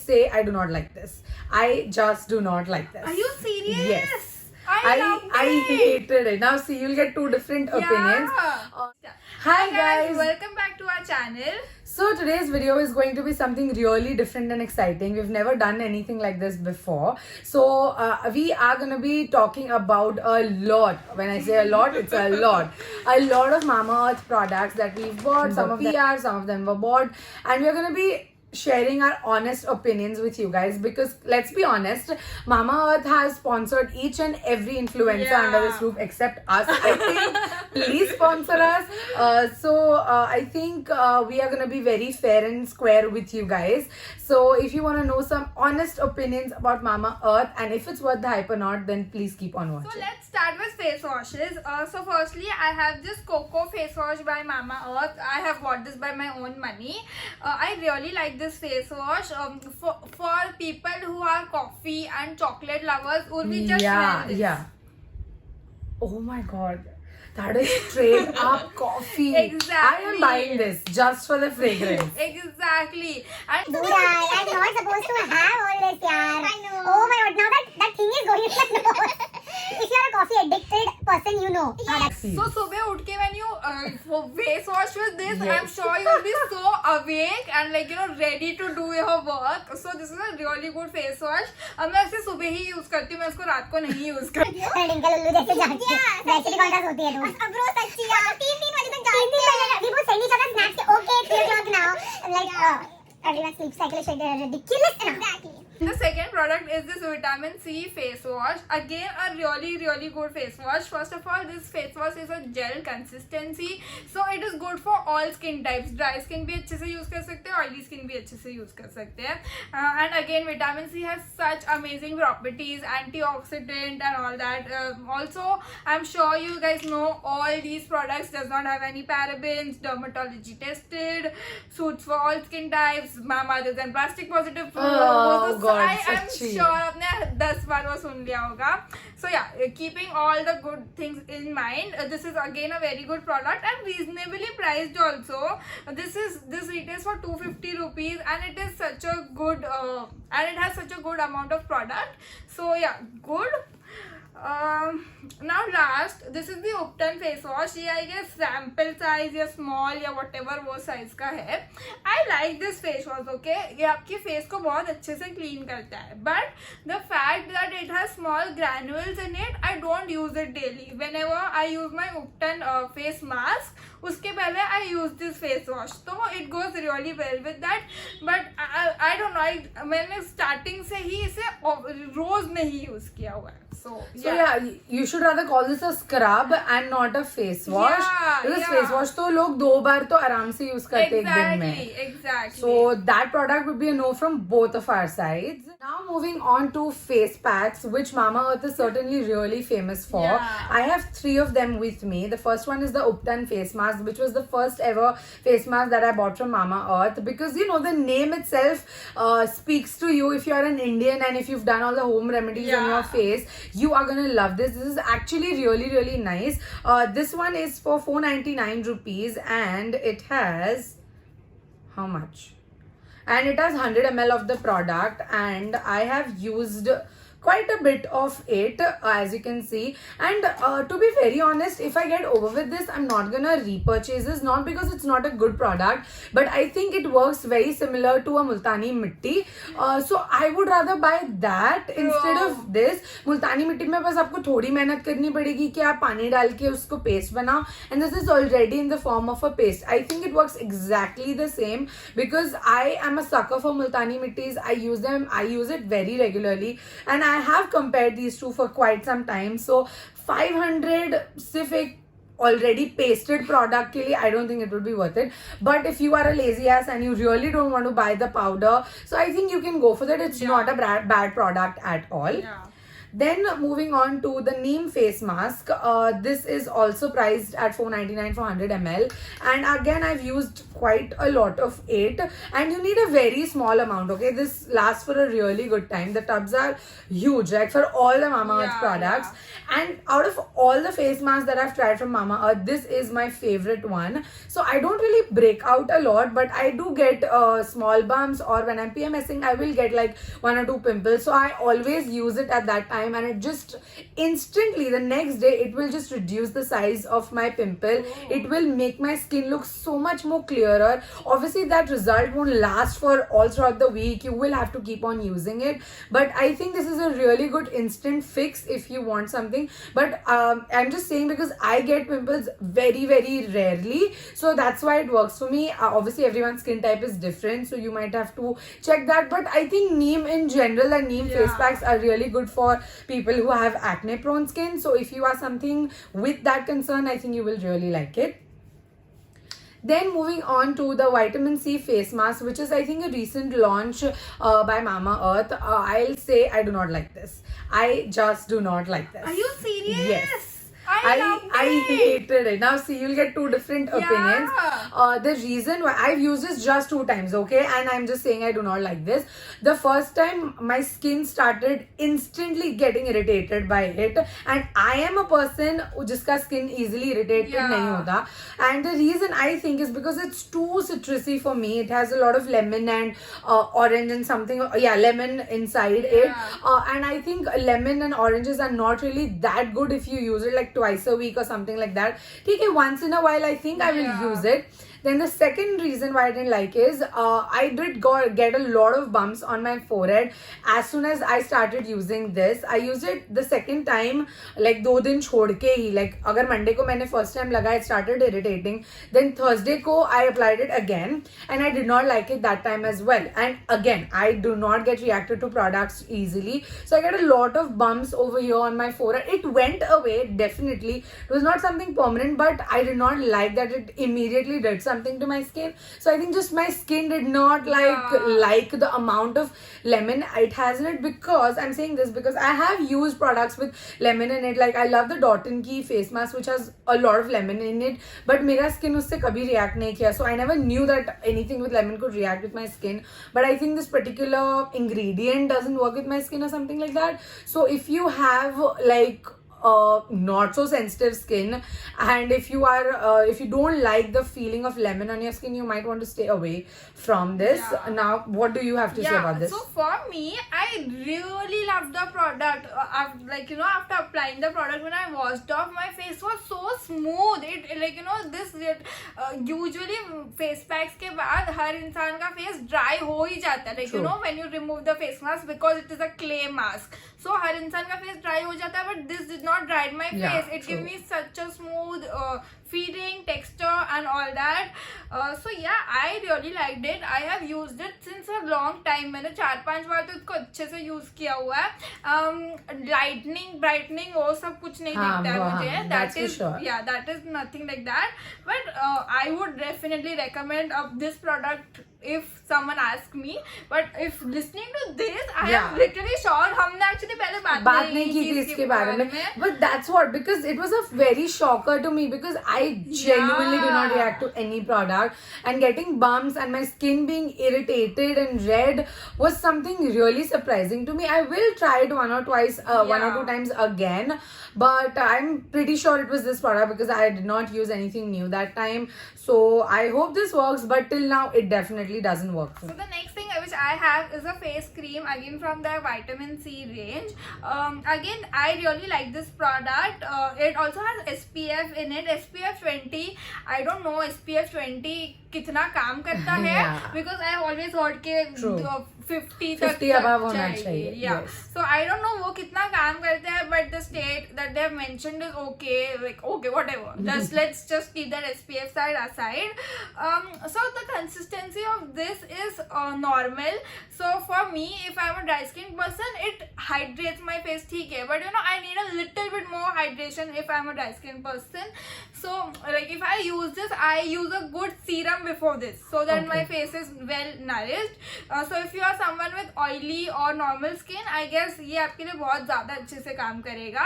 say I do not like this. I just do not like this. Are you serious? Yes. I loved I it. hated it. Now see, you'll get two different opinions. Hi guys. Welcome back to our channel. So today's video is going to be something really different and exciting. We've never done anything like this before. So we are going to be talking about a lot. When I say a lot, it's a lot. A lot of Mamaearth products that we've bought. Some of them are, some of them were bought. And we're going to be sharing our honest opinions with you guys, because let's be honest, Mamaearth has sponsored each and every influencer under this roof except us. I think please sponsor us. I think we are gonna be very fair and square with you guys. So if you want to know some honest opinions about Mamaearth and if it's worth the hype or not, then please keep on watching. So let's start with face washes. So firstly, I have this Coco face wash by Mamaearth. I have bought this by my own money. I really like this face wash. For people who are coffee and chocolate lovers, Urvi, just smell this. Yeah. Oh my god. That is straight up coffee. Exactly. I am buying this just for the fragrance. Exactly. And Dude, I'm not supposed to have all this, yaar. I know. Oh my god, now that thing is going in the nose. If you're a coffee addicted person, you know. yes. So subah utke when you face wash with this, I'm sure you'll be so awake and ready to do your work. So this is a really good face wash. मैं इसे सुबह ही use करती हूँ, मैं इसको रात को नहीं यूज करती हूँ. डिंकल उल्लू जैसे जाती है वैसे भी कॉन्ट्रास्ट होती है तू अब रोज सच्ची यार 3 बजे तक जाती है we both send each other snaps okay 3 o'clock now I'm like everyone's sleep cycle is ridiculous. Exactly. The second product is this vitamin C face wash. Again, a really good face wash. First of all, this face wash is a gel consistency, so it is good for all skin types. Dry skin भी अच्छे से use कर सकते हैं, oily skin भी अच्छे से use कर सकते हैं. And again, vitamin C has such amazing properties, antioxidant and all that. Also, I'm sure you guys know all these products does not have any parabens, dermatology tested, suits for all skin types. Mamaearth and plastic positive. Oh God. I am सच्ची. sure आपने 10 बार वो सुन लिया होगा. So yeah, keeping all the good things in mind, this is again a very good product and reasonably priced also. This retails for 250 rupees and it is such a good and it has such a good amount of product. So yeah, good. Now last, this is the Upton face wash. ये I guess sample size या small या whatever वो size का है. I like this face wash, okay? ये आपके face को बहुत अच्छे से clean करता है. But the fact that it has small granules in it, I don't use it daily. Whenever I use my Upton face mask, उसके पहले I use this face wash. तो it goes really well with that. But I don't know. मैंने starting से ही इसे रोज नहीं use किया हुआ है. So yeah, you should rather call this a scrub and not a face wash. Because face wash तो लोग 2 बार तो आराम से use करते एक दिन में. Exactly. So that product would be a no from both of our sides. Now moving on to face packs, which Mamaearth is certainly really famous for. I have 3 of them with me. The first one is the Upton face mask, which was the first ever face mask that I bought from Mamaearth, because you know the name itself speaks to you. If you are an Indian and if you've done all the home remedies on your face, you are gonna love this. This is actually really nice. This one is for 499 rupees and it has how much? And it has 100 ml of the product and I have used quite a bit of it, as you can see. And to be very honest, if I get over with this, I'm not gonna repurchase this, not because it's not a good product, but I think it works very similar to a Multani Mitti. So I would rather buy that instead of this. Multani Mitti में बस आपको थोड़ी मेहनत करनी पड़ेगी कि आप पानी डाल के उसको paste बनाओ, and this is already in the form of a paste. I think it works exactly the same because I am a sucker for Multani Mittis. I use them. I use it very regularly, and I have compared these two for quite some time. So 500 सिर्फ एक already pasted product के लिए I don't think it would be worth it. But if you are a lazy ass and you really don't want to buy the powder, so I think you can go for that. It's not a bad product at all. Then moving on to the Neem face mask. This is also priced at $4.99 for 100 ml, and again I've used quite a lot of it, and you need a very small amount. Okay, this lasts for a really good time. The tubs are huge, like for all the Mamaearth products. And out of all the face masks that I've tried from Mamaearth, this is my favorite one. So I don't really break out a lot, but I do get small bumps, or when I'm PMSing, I will get like 1 or 2 pimples. So I always use it at that time, and it just instantly, the next day, it will just reduce the size of my pimple. It will make my skin look so much more clearer. Obviously, that result won't last for all throughout the week. You will have to keep on using it. But I think this is a really good instant fix if you want something. But I'm just saying because I get pimples very, very rarely. So that's why it works for me. Obviously, everyone's skin type is different. So you might have to check that. But I think Neem in general and Neem face packs are really good for people who have acne prone skin. So if you are something with that concern, I think you will really like it. Then moving on to the vitamin C face mask, which is I think a recent launch by Mamaearth. I'll say I do not like this. I just do not like this. Are you serious? Yes. I hated it. Now see, you'll get 2 different opinions. The reason why I've used this just 2 times, okay, and I'm just saying I do not like this. The first time my skin started instantly getting irritated by it, and I am a person jiska skin easily irritated nahi hota. And the reason I think is because it's too citrusy for me. It has a lot of lemon and orange and something, lemon inside it. And I think lemon and oranges are not really that good if you use it like twice a week or something like that. Okay, once in a while I think I will use it. Then the second reason why I didn't like is I did get a lot of bumps on my forehead as soon as I started using this. I used it the second time like 2 दिन छोड़ के ही, like अगर Monday को मैंने first time लगा, it started irritating. Then Thursday को I applied it again and I did not like it that time as well. And again, I do not get reacted to products easily. So I got a lot of bumps over here on my forehead. It went away, definitely. It was not something permanent, but I did not like that it immediately did something to my skin. So I think just my skin did not like the amount of lemon it has in it, because I'm saying this because I have used products with lemon in it. Like I love the Dot & Key face mask which has a lot of lemon in it, but मेरा skin उससे कभी react नहीं किया. So I never knew that anything with lemon could react with my skin. But I think this particular ingredient doesn't work with my skin or something like that. So if you have like not so sensitive skin, and if you are if you don't like the feeling of lemon on your skin, you might want to stay away from this. Now what do you have to say about this? So for me, I really loved the product. Like after applying the product, when I washed off, my face was so smooth. It like this usually face packs के बाद हर इंसान का face dry हो ही जाता है. Like when you remove the face mask, because it is a clay mask, so हर इंसान का face dry हो जाता है. But this did not dried my face. It gave me such a smooth feeling, texture and all that. So yeah, I really liked it. I have used it since a long time. मैंने 4-5 बार तो इसको अच्छे से use किया हुआ है. Lightening, brightening वो सब कुछ नहीं दिखता है मुझे. That is nothing like that. But I would definitely recommend this product if someone asks me. But if listening to this, I am literally shocked. हमने actually पहले बात नहीं की थी इसके बारे में. But that's what, because it was a very shocker to me, because I genuinely do not react to any product, and getting bumps and my skin being irritated and red was something really surprising to me. I will try it 1 or 2 times again, but I'm pretty sure it was this product because I did not use anything new that time. So I hope this works, but till now it definitely doesn't work for me. So the next thing which I have is a face cream, again from the vitamin C range. Again, I really like this product. It also has SPF in it, SPF 20. I don't know SPF 20 कितना काम करता है, because I have always heard के 50 above होना चाहिए. Yeah. So I don't know वो कितना काम करता है, but the state that they have mentioned is okay, like okay, whatever. Let's just keep that SPF side aside. So the consistency of this is normal. So for me, if I'm a dry skin person, it hydrates my face, ठीक है. But I need a little bit more hydration if I'm a dry skin person. So like if I use this, I use a good serum serum before this, so that my Okay. face is well nourished. So if you are someone with oily or normal skin, I guess ये आपके लिए बहुत ज़्यादा अच्छे से काम करेगा.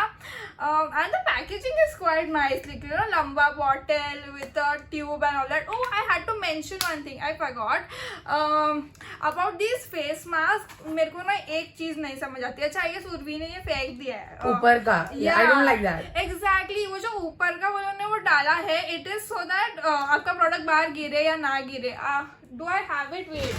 And the packaging is quite nice, like लंबा bottle with a tube and all that. Oh, I had to mention one thing, I forgot. About these face masks, मेरे को ना एक चीज नहीं समझ आती. अच्छा ये सुरभि ने ये फेंक दिया है ऊपर का. Yeah, I don't like that. Exactly, वो जो ऊपर का वो उन्होंने वो डाला है, it is so that आपका प्रोडक्ट बाहर गिरे या ना गिरे. Do I have it? Wait.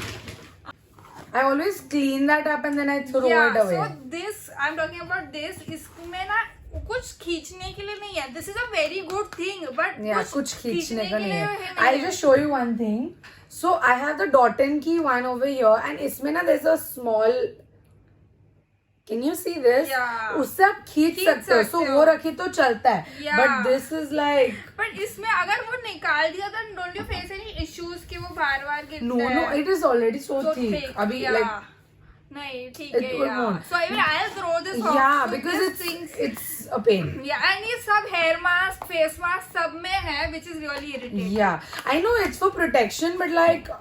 I always clean that up and then I throw Yeah, it away. so this I'm talking about this. इसमें ना कुछ खींचने के लिए नहीं है. This is a very good thing, but Yeah, कुछ खींचने का के नहीं लिए है. नहीं I'll just show you one thing. So I have the Dot & Key one over here, and इसमें ना there's a small. Can you see this? Yeah. उससे आप खींच सकते हो. So वो रखी तो चलता है. Yeah. But this is like. But इसमें अगर वो निकाल दिया तो don't you face any issues कि वो बार-बार गिरता No, है? it is already so thick. thick. अभी Yeah. like. नहीं ठीक It है will yeah. won't. So even I'll throw this off. Yeah, So because these it's things- it's a pain. Yeah, and ये सब hair mask, face mask सब में है, which is really irritating. Yeah, I know it's for protection, but like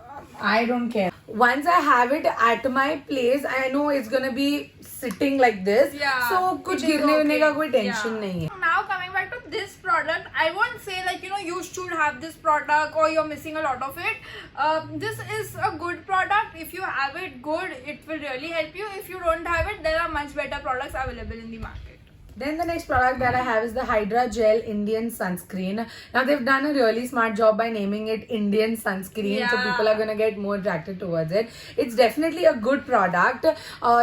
I don't care. Once I have it at my place, I know it's gonna be sitting like this. Yeah, So it कुछ is गिरने विरने का okay. कोई tension Yeah. नहीं है. Now coming back to this product, I won't say like you should have this product or you're missing a lot of it. This is a good product. If you have it, good. It will really help you. If you don't have it, there are much better products available in the market. Then the next product that I have is the Hydra Gel Indian Sunscreen. Now they've done a really smart job by naming it Indian Sunscreen, so Yeah. people are gonna get more attracted towards it. It's definitely a good product.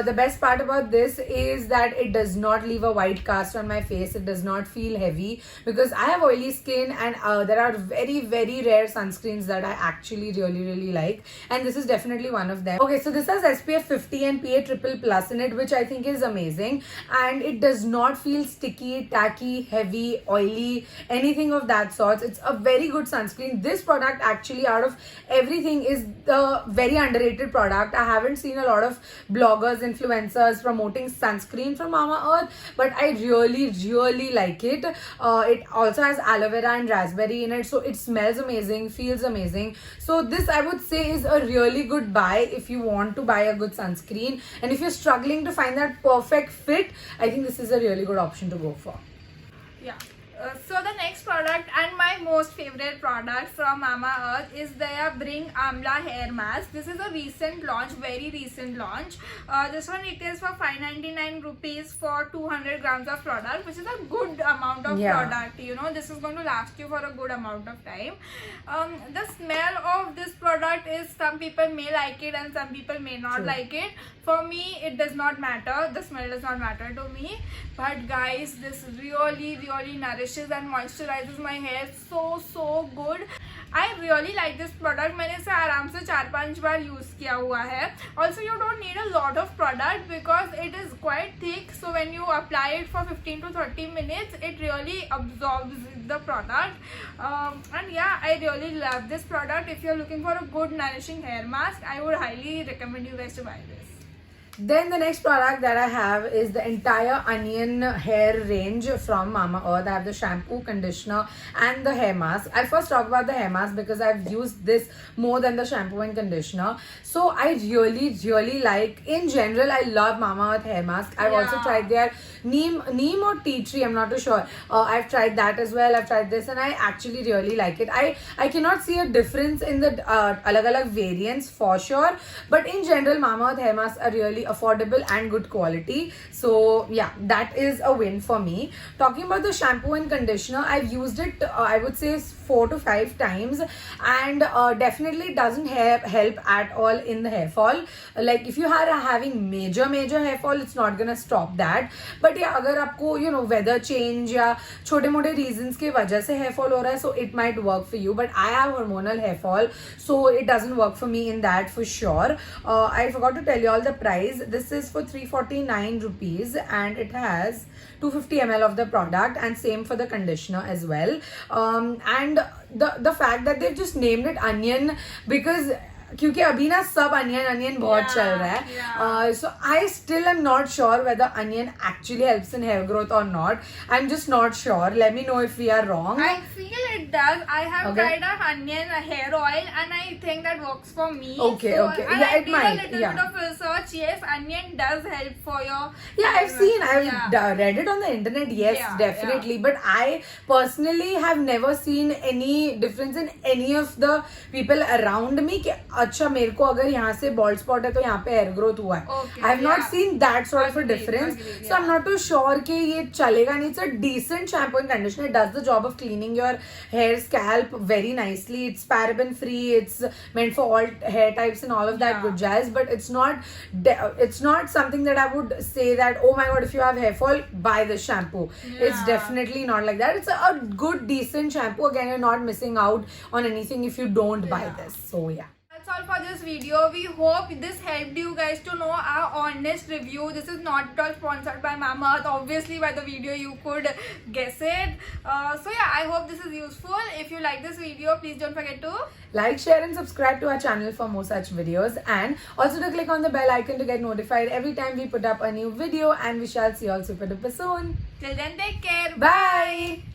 The best part about this is that it does not leave a white cast on my face. It does not feel heavy because I have oily skin, and there are very very rare sunscreens that I actually really like, and this is definitely one of them. Okay, so this has SPF 50 and PA triple plus in it, which I think is amazing, and it does not feel sticky, tacky, heavy, oily, anything of that sorts. It's a very good sunscreen. This product actually out of everything is the very underrated product. I haven't seen a lot of bloggers, influencers promoting sunscreen from Mamaearth, but I really like it. It also has aloe vera and raspberry in it, so it smells amazing, feels amazing. So this I would say is a really good buy if you want to buy a good sunscreen, and if you're struggling to find that perfect fit, I think this is a really good option to go for. Yeah. So the next product and my most favorite product from Mamaearth is their Bring Amla hair mask. This is a recent launch, very recent launch. This one retails for 599 rupees for 200 grams of product, which is a good amount of Yeah. product. This is going to last you for a good amount of time. The smell of this product is, some people may like it and some people may not True. like it. For me, it does not matter. The smell does not matter to me. But guys, this really nourishes and moisturizes my hair so good. I really like this product. मैंने इसे आराम से 4-5 बार use किया हुआ है. Also, you don't need a lot of product because it is quite thick. So when you apply it for 15 to 30 minutes, it really absorbs the product. And yeah, I really love this product. If you're looking for a good nourishing hair mask, I would highly recommend you guys to buy this. Then the next product that I have is the entire onion hair range from Mamaearth. I have the shampoo, conditioner and the hair mask. I'll first talk about the hair mask because I've used this more than the shampoo and conditioner. So I really like, in general, I love Mamaearth hair mask. I've also Yeah. tried their neem or tea tree, I'm not too sure. I've tried that as well. I've tried this and I actually really like it. I cannot see a difference in the alag variants for sure, but in general Mamaearth hair masks are really affordable and good quality. So yeah, that is a win for me. Talking about the shampoo and conditioner, I've used it I would say 4 to 5 times, and definitely doesn't help at all in the hair fall. Like if you are having major hair fall, it's not gonna stop that. But yeah, अगर आपको weather change या छोटे मोटे reasons के वजह से hair fall हो रहा है, so it might work for you. But I have hormonal hair fall, so it doesn't work for me in that for sure. I forgot to tell you all the price. This is for 349 rupees and it has 250 ml of the product, and same for the conditioner as well. And the fact that they've just named it onion, because क्योंकि अभी ना सब onion बहुत Yeah, चल रहा है. yeah. So I still am not sure whether onion actually helps in hair growth or not. I'm just not sure. Let me know if we are wrong. I feel it does. I have Okay. tried a onion hair oil and I think that works for me. Okay, so, okay. And Yeah, I it did might, a little yeah. bit of research. Yes, onion does help for your. Yeah, I've seen, I've Yeah. read it on the internet, yes, Yeah, definitely. But I personally have never seen any difference in any of the people around me. कि अच्छा मेरे को अगर यहाँ से bald spot है तो यहाँ पे hair growth हुआ है. Okay, I have not yeah. seen that sort of a Agreed, difference. agreed, So I'm not too sure कि ये चलेगा नहीं. It's a decent shampoo and conditioner. It does the job of cleaning your hair scalp very nicely. It's paraben free. It's meant for all hair types and all of that Yeah. good jazz. But it's not something that I would say that, oh my god, if you have hair fall, buy this shampoo. It's Yeah. definitely not like that. It's a good, decent shampoo. Again, you're not missing out on anything if you don't buy Yeah. this. So yeah. That's all for this video. We hope this helped you guys to know our honest review. This is not at all sponsored by Mamaearth. Obviously, by the video you could guess it. So yeah, I hope this is useful. If you like this video, please don't forget to Like, share and subscribe to our channel for more such videos, and also to click on the bell icon to get notified every time we put up a new video, and we shall see you all super duper soon. till then take care. Bye!